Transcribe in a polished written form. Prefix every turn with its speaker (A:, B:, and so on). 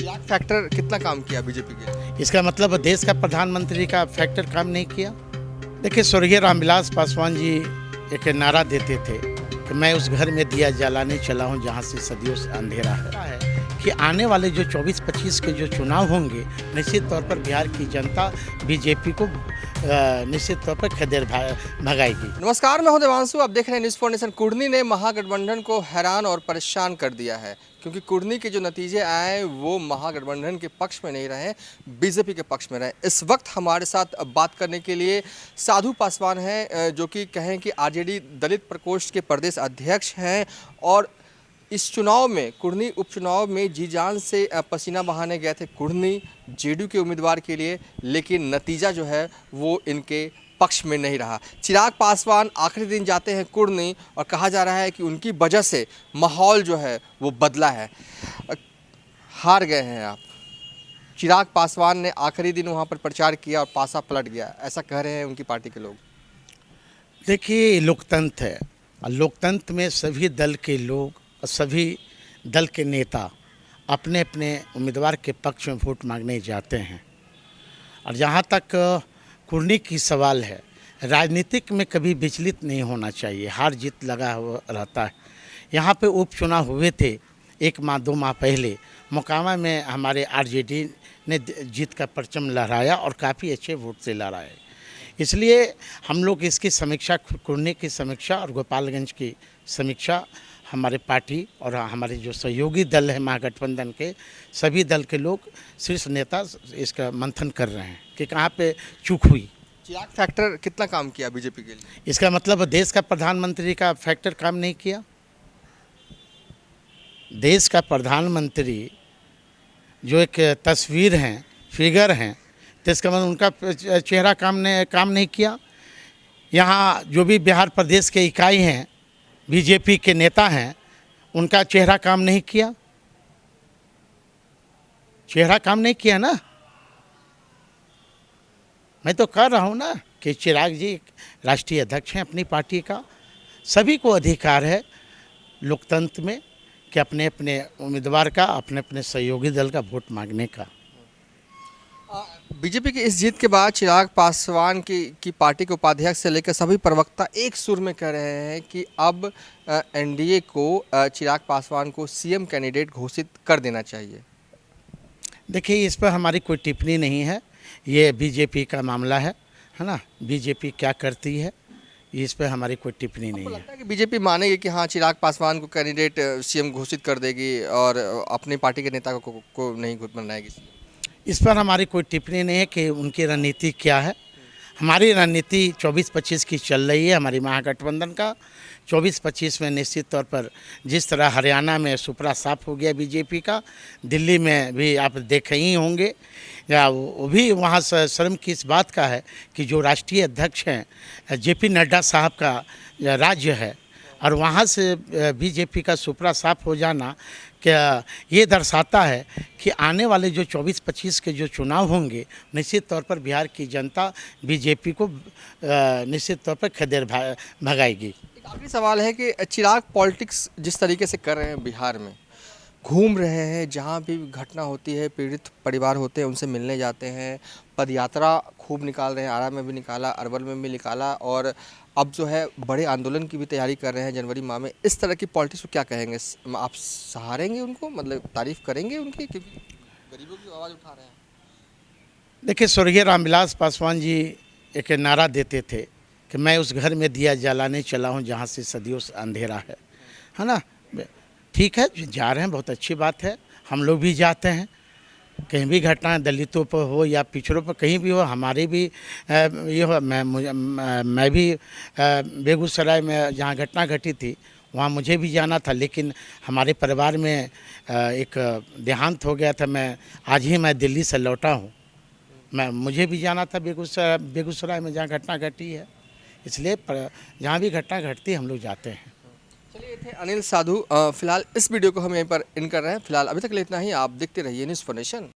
A: चिराग factor कितना काम किया बीजेपी के लिए?
B: इसका मतलब देश का प्रधानमंत्री का फैक्टर काम नहीं किया। देखिए, स्वर्गीय रामविलास पासवान जी एक नारा देते थे कि मैं उस घर में दिया जलाने चला हूँ जहाँ से सदियों से अंधेरा है कि आने वाले जो 24-25 के जो चुनाव होंगे, निश्चित तौर पर बिहार की जनता बीजेपी को निश्चित तौर पर खदेड़ भगाएगी।
A: नमस्कार, मैं हूं देवांशु। आप देख रहे हैं न्यूज़ फॉर नेशन। कुर्नी ने महागठबंधन को हैरान और परेशान कर दिया है, क्योंकि कुर्नी के जो नतीजे आए वो महागठबंधन के पक्ष में नहीं रहे, बीजेपी के पक्ष में रहे। इस वक्त हमारे साथ बात करने के लिए साधु पासवान हैं, जो कि कहें कि आरजेडी दलित प्रकोष्ठ के प्रदेश अध्यक्ष हैं और इस चुनाव में, कुर्नी उपचुनाव में जी जान से पसीना बहाने गए थे कुर्नी जेडीयू के उम्मीदवार के लिए, लेकिन नतीजा जो है वो इनके पक्ष में नहीं रहा। चिराग पासवान आखिरी दिन जाते हैं कुर्नी और कहा जा रहा है कि उनकी वजह से माहौल जो है वो बदला है। हार गए हैं आप। चिराग पासवान ने आखिरी दिन वहाँ पर प्रचार किया और पासा पलट गया, ऐसा कह रहे हैं उनकी पार्टी के लोग।
B: देखिए, लोकतंत्र है और लोकतंत्र में सभी दल के लोग और सभी दल के नेता अपने अपने उम्मीदवार के पक्ष में वोट मांगने जाते हैं। और जहाँ तक कुर्नी की सवाल है, राजनीतिक में कभी विचलित नहीं होना चाहिए, हार जीत लगा हुआ रहता है। यहाँ पे उपचुनाव हुए थे 1 माह 2 माह पहले, मोकामा में हमारे आरजेडी ने जीत का परचम लहराया और काफ़ी अच्छे वोट से लहराए। इसलिए हम लोग इसकी समीक्षा, कुर्नी की समीक्षा और गोपालगंज की समीक्षा हमारे पार्टी और हमारे जो सहयोगी दल है महागठबंधन के सभी दल के लोग, शीर्ष नेता इसका मंथन कर रहे हैं कि कहाँ पे चूक हुई।
A: चिराग फैक्टर कितना काम किया बीजेपी के लिए?
B: इसका मतलब देश का प्रधानमंत्री का फैक्टर काम नहीं किया। देश का प्रधानमंत्री जो एक तस्वीर हैं, फिगर हैं, तो इसका मतलब उनका चेहरा काम नहीं किया। यहाँ जो भी बिहार प्रदेश के इकाई हैं, बीजेपी के नेता हैं, उनका चेहरा काम नहीं किया। चेहरा काम नहीं किया ना। मैं तो कह रहा हूँ ना कि चिराग जी राष्ट्रीय अध्यक्ष हैं अपनी पार्टी का। सभी को अधिकार है लोकतंत्र में कि अपने अपने उम्मीदवार का, अपने अपने सहयोगी दल का वोट मांगने का।
A: बीजेपी की इस जीत के बाद चिराग पासवान की पार्टी के उपाध्यक्ष से लेकर सभी प्रवक्ता एक सुर में कह रहे हैं कि अब एनडीए को चिराग पासवान को सीएम कैंडिडेट घोषित कर देना चाहिए।
B: देखिए, इस पर हमारी कोई टिप्पणी नहीं है, ये बीजेपी का मामला है ना। बीजेपी क्या करती है, इस पर हमारी कोई टिप्पणी नहीं है।
A: लगता है कि बीजेपी मानेगी कि हाँ, चिराग पासवान को कैंडिडेट सीएम घोषित कर देगी और अपनी पार्टी के नेता को नहीं बनाएगी?
B: इस पर हमारी कोई टिप्पणी नहीं है कि उनकी रणनीति क्या है। हमारी रणनीति 24-25 की चल रही है। हमारी महागठबंधन का 24-25 में निश्चित तौर पर जिस तरह हरियाणा में सुपड़ा साफ हो गया बीजेपी का, दिल्ली में भी आप देखे ही होंगे, या वो भी वहाँ से शर्म की इस बात का है कि जो राष्ट्रीय अध्यक्ष हैं जेपी नड्डा साहब का राज्य है और वहाँ से बीजेपी का सुपड़ा साफ हो जाना क्या ये दर्शाता है कि आने वाले जो 24-25 के जो चुनाव होंगे, निश्चित तौर पर बिहार की जनता बीजेपी को निश्चित तौर पर खदेड़ भगाएगी।
A: एक आखिरी सवाल है कि चिराग पॉलिटिक्स जिस तरीके से कर रहे हैं, बिहार में घूम रहे हैं, जहाँ भी घटना होती है पीड़ित परिवार होते हैं उनसे मिलने जाते हैं, पदयात्रा खूब निकाल रहे हैं, आरा में भी निकाला, अरवल में भी निकाला और अब जो है बड़े आंदोलन की भी तैयारी कर रहे हैं जनवरी माह में। इस तरह की पॉलिटिक्स को क्या कहेंगे? आप सहारेंगे उनको, मतलब तारीफ करेंगे उनकी, क्योंकि गरीबों की आवाज़ उठा रहे हैं?
B: देखिए, स्वर्गीय रामविलास पासवान जी एक नारा देते थे कि मैं उस घर में दिया जलाने चला हूँ जहाँ से सदियों से अंधेरा है ना। ठीक है, जा रहे हैं, बहुत अच्छी बात है। हम लोग भी जाते हैं, कहीं भी घटना दलितों पर हो या पिछड़ों पर कहीं भी हो, हमारे भी ये हो। मैं भी बेगूसराय में जहाँ घटना घटी थी वहाँ मुझे भी जाना था, लेकिन हमारे परिवार में एक देहांत हो गया था। आज ही मैं दिल्ली से लौटा हूँ। मुझे भी जाना था बेगूसराय में जहाँ घटना घटी है, इसलिए जहाँ भी घटना घटती है हम लोग जाते हैं।
A: चलिए, थे अनिल साधु। फिलहाल इस वीडियो को हम यहीं पर इन कर रहे हैं। फिलहाल अभी तक के लिए इतना ही। आप देखते रहिए न्यूज़ फॉर नेशन।